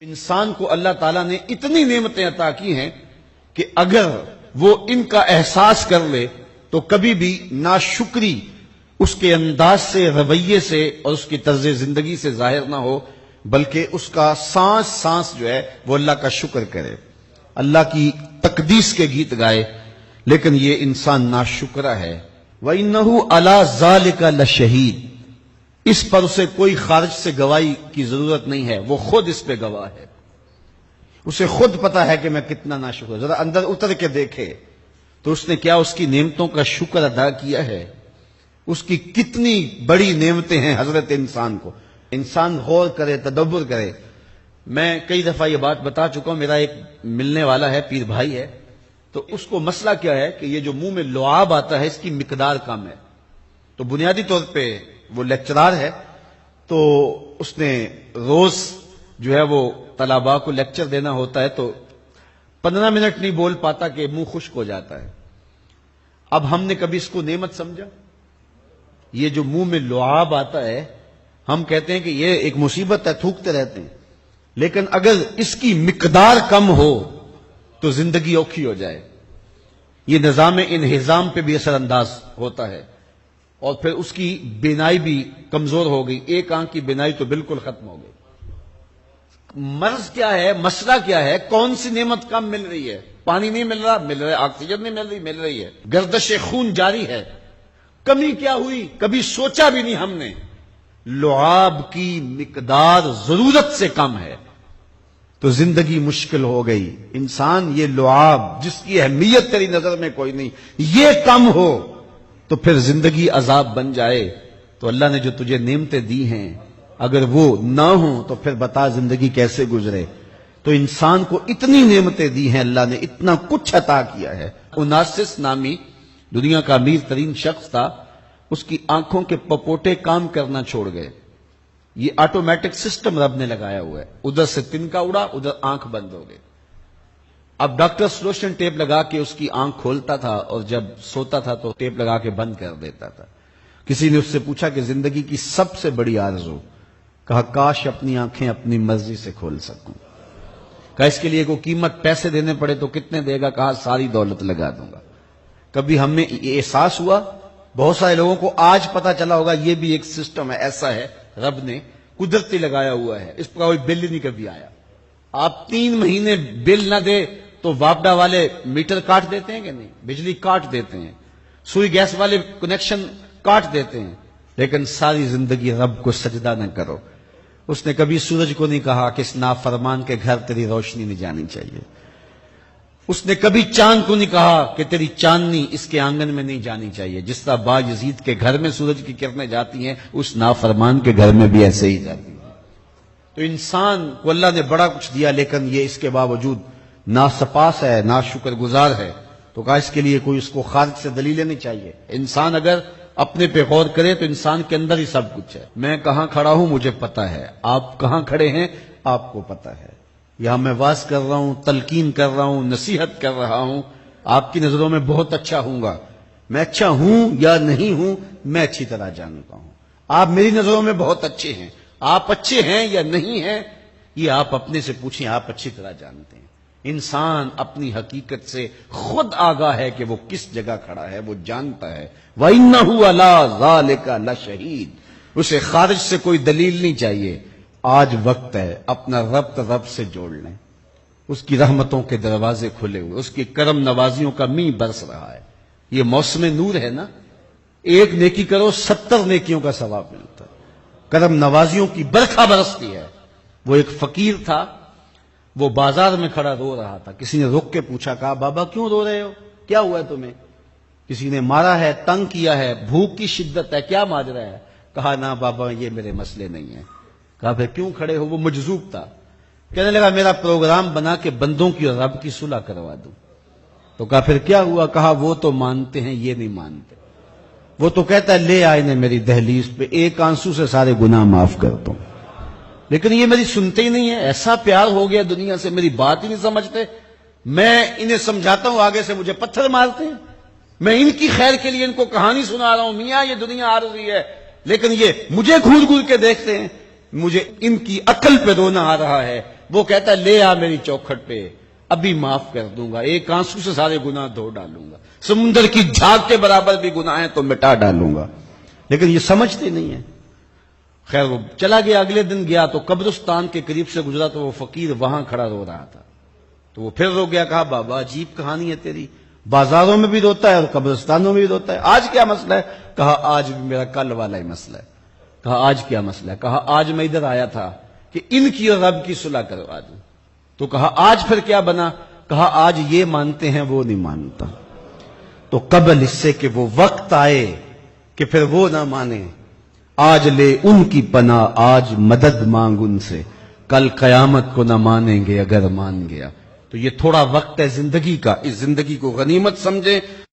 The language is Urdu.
انسان کو اللہ تعالیٰ نے اتنی نعمتیں عطا کی ہیں کہ اگر وہ ان کا احساس کر لے تو کبھی بھی ناشکری اس کے انداز سے، رویے سے اور اس کی طرز زندگی سے ظاہر نہ ہو، بلکہ اس کا سانس سانس جو ہے وہ اللہ کا شکر کرے، اللہ کی تقدیس کے گیت گائے۔ لیکن یہ انسان ناشکرا ہے۔ وَإِنَّهُ عَلَى ذَلِكَ لَشَهِيدٌ، اس پر اسے کوئی خارج سے گواہی کی ضرورت نہیں ہے، وہ خود اس پہ گواہ ہے، اسے خود پتا ہے کہ میں کتنا ناشکر ہوں۔ ذرا اندر اتر کے دیکھے تو اس نے کیا اس کی نعمتوں کا شکر ادا کیا ہے؟ اس کی کتنی بڑی نعمتیں ہیں حضرت انسان کو۔ انسان غور کرے، تدبر کرے۔ میں کئی دفعہ یہ بات بتا چکا ہوں، میرا ایک ملنے والا ہے، پیر بھائی ہے، تو اس کو مسئلہ کیا ہے کہ یہ جو منہ میں لعاب آتا ہے اس کی مقدار کم ہے۔ تو بنیادی طور پہ وہ لیکچرار ہے، تو اس نے روز جو ہے وہ طلباء کو لیکچر دینا ہوتا ہے، تو 15 منٹ نہیں بول پاتا کہ منہ خشک ہو جاتا ہے۔ اب ہم نے کبھی اس کو نعمت سمجھا؟ یہ جو منہ میں لعاب آتا ہے، ہم کہتے ہیں کہ یہ ایک مصیبت ہے، تھوکتے رہتے ہیں، لیکن اگر اس کی مقدار کم ہو تو زندگی اوکھی ہو جائے۔ یہ نظام انہضام پہ بھی اثر انداز ہوتا ہے، اور پھر اس کی بینائی بھی کمزور ہو گئی، ایک آنکھ کی بینائی تو بالکل ختم ہو گئی۔ مرض کیا ہے، مسئلہ کیا ہے؟ کون سی نعمت کم مل رہی ہے؟ پانی نہیں مل رہا، مل رہا ہے، آکسیجن نہیں مل رہی ہے، گردش خون جاری ہے۔ کمی کیا ہوئی؟ کبھی سوچا بھی نہیں ہم نے۔ لعاب کی مقدار ضرورت سے کم ہے تو زندگی مشکل ہو گئی۔ انسان یہ لعاب جس کی اہمیت تیری نظر میں کوئی نہیں، یہ کم ہو تو پھر زندگی عذاب بن جائے۔ تو اللہ نے جو تجھے نعمتیں دی ہیں اگر وہ نہ ہوں تو پھر بتا زندگی کیسے گزرے۔ تو انسان کو اتنی نعمتیں دی ہیں اللہ نے، اتنا کچھ عطا کیا ہے۔ اوناسس نامی دنیا کا امیر ترین شخص تھا، اس کی آنکھوں کے پپوٹے کام کرنا چھوڑ گئے۔ یہ آٹومیٹک سسٹم رب نے لگایا ہوا ہے، ادھر سے تنکا اڑا، ادھر آنکھ بند ہو گئی۔ اب ڈاکٹر سلوشن ٹیپ لگا کے اس کی آنکھ کھولتا تھا، اور جب سوتا تھا تو ٹیپ لگا کے بند کر دیتا تھا۔ کسی نے اس سے پوچھا کہ زندگی کی سب سے بڑی آرزو؟ کہا کاش اپنی آنکھیں اپنی مرضی سے کھول سکوں۔ کہا اس کے لیے کوئی قیمت پیسے دینے پڑے تو کتنے دے گا؟ کہا ساری دولت لگا دوں گا۔ کبھی ہمیں یہ احساس ہوا؟ بہت سارے لوگوں کو آج پتا چلا ہوگا یہ بھی ایک سسٹم ہے، ایسا ہے، رب نے قدرتی لگایا ہوا ہے، اس پر کوئی بل ہی نہیں کبھی آیا۔ آپ 3 مہینے بل نہ دے تو واپڈا والے میٹر کاٹ دیتے ہیں کہ نہیں؟ بجلی کاٹ دیتے ہیں، سوئی گیس والے کنیکشن کاٹ دیتے ہیں، لیکن ساری زندگی رب کو سجدہ نہ کرو۔ اس نے کبھی سورج کو نہیں کہا کہ اس نافرمان کے گھر تیری روشنی نہیں جانی چاہیے۔ اس نے کبھی چاند کو نہیں کہا کہ تیری چاندنی اس کے آنگن میں نہیں جانی چاہیے۔ جس طرح با یزید کے گھر میں سورج کی کرنیں جاتی ہیں، اس نافرمان کے گھر میں بھی ایسے ہی جاتی ہیں۔ تو انسان کو اللہ نے بڑا کچھ دیا، لیکن یہ اس کے باوجود ناسپاس ہے، ناشکر گزار ہے۔ تو کہا اس کے لیے کوئی اس کو خارج سے دلیلیں نہیں چاہیے۔ انسان اگر اپنے پہ غور کرے تو انسان کے اندر ہی سب کچھ ہے۔ میں کہاں کھڑا ہوں مجھے پتا ہے، آپ کہاں کھڑے ہیں آپ کو پتا ہے۔ یہاں میں واز کر رہا ہوں، تلقین کر رہا ہوں، نصیحت کر رہا ہوں، آپ کی نظروں میں بہت اچھا ہوں گا۔ میں اچھا ہوں یا نہیں ہوں میں اچھی طرح جانتا ہوں۔ آپ میری نظروں میں بہت اچھے ہیں، آپ اچھے ہیں یا نہیں ہیں یہ آپ اپنے سے پوچھیں، آپ اچھی طرح جانتے ہیں۔ انسان اپنی حقیقت سے خود آگاہ ہے کہ وہ کس جگہ کھڑا ہے، وہ جانتا ہے۔ وَإِنَّهُ عَلَى ذَلِكَ لَشَهِيدٌ، اسے خارج سے کوئی دلیل نہیں چاہیے۔ آج وقت ہے اپنا رب سے جوڑ لیں، اس کی رحمتوں کے دروازے کھلے ہوئے، اس کی کرم نوازیوں کا می برس رہا ہے۔ یہ موسم نور ہے نا، ایک نیکی کرو 70 نیکیوں کا ثواب ملتا ہے، کرم نوازیوں کی برکھا برستی ہے۔ وہ ایک فقیر تھا، وہ بازار میں کھڑا رو رہا تھا، کسی نے رک کے پوچھا، کہا بابا کیوں رو رہے ہو، کیا ہوا ہے تمہیں؟ کسی نے مارا ہے، تنگ کیا ہے، بھوک کی شدت ہے، کیا ماجرا ہے؟ کہا نا بابا یہ میرے مسئلے نہیں ہیں۔ کہا پھر کیوں کھڑے ہو؟ وہ مجذوب تھا، کہنے لگا میرا پروگرام بنا کے بندوں کی اور رب کی صلح کروا دوں۔ تو کہا پھر کیا ہوا؟ کہا وہ تو مانتے ہیں یہ نہیں مانتے، وہ تو کہتا ہے لے آئے نے میری دہلیز پہ، ایک آنسو سے سارے گناہ معاف کرتا ہوں، لیکن یہ میری سنتے ہی نہیں ہے۔ ایسا پیار ہو گیا دنیا سے، میری بات ہی نہیں سمجھتے، میں انہیں سمجھاتا ہوں آگے سے مجھے پتھر مارتے ہیں۔ میں ان کی خیر کے لیے ان کو کہانی سنا رہا ہوں، میاں یہ دنیا عارضی ہے، لیکن یہ مجھے گھور گھور کے دیکھتے ہیں۔ مجھے ان کی عقل پہ رونا آ رہا ہے وہ کہتا ہے لے آ میری چوکھٹ پہ، ابھی معاف کر دوں گا، ایک آنسو سے سارے گناہ دھو ڈالوں گا، سمندر کی جھاگ کے برابر بھی گناہ ہیں تو مٹا ڈالوں گا. لیکن یہ سمجھتے نہیں ہیں. خیر وہ چلا گیا. اگلے دن گیا تو قبرستان کے قریب سے گزرا تو وہ فقیر وہاں کھڑا رو رہا تھا. تو وہ پھر رو گیا. کہا بابا عجیب کہانی ہے تیری، بازاروں میں بھی روتا ہے اور قبرستانوں میں بھی روتا ہے، آج کیا مسئلہ ہے؟ کہا آج بھی میرا کل والا ہی مسئلہ ہے. کہا آج کیا مسئلہ ہے؟ کہا آج میں ادھر آیا تھا کہ ان کی اور رب کی صلح کروا دوں. تو کہا آج پھر کیا بنا؟ کہا آج یہ مانتے ہیں وہ نہیں مانتا. تو قبل اس سے کہ وہ وقت آئے کہ پھر وہ نہ مانے، آج لے ان کی پناہ، آج مدد مانگ ان سے، کل قیامت کو نہ مانیں گے اگر مان گیا. تو یہ تھوڑا وقت ہے زندگی کا، اس زندگی کو غنیمت سمجھیں.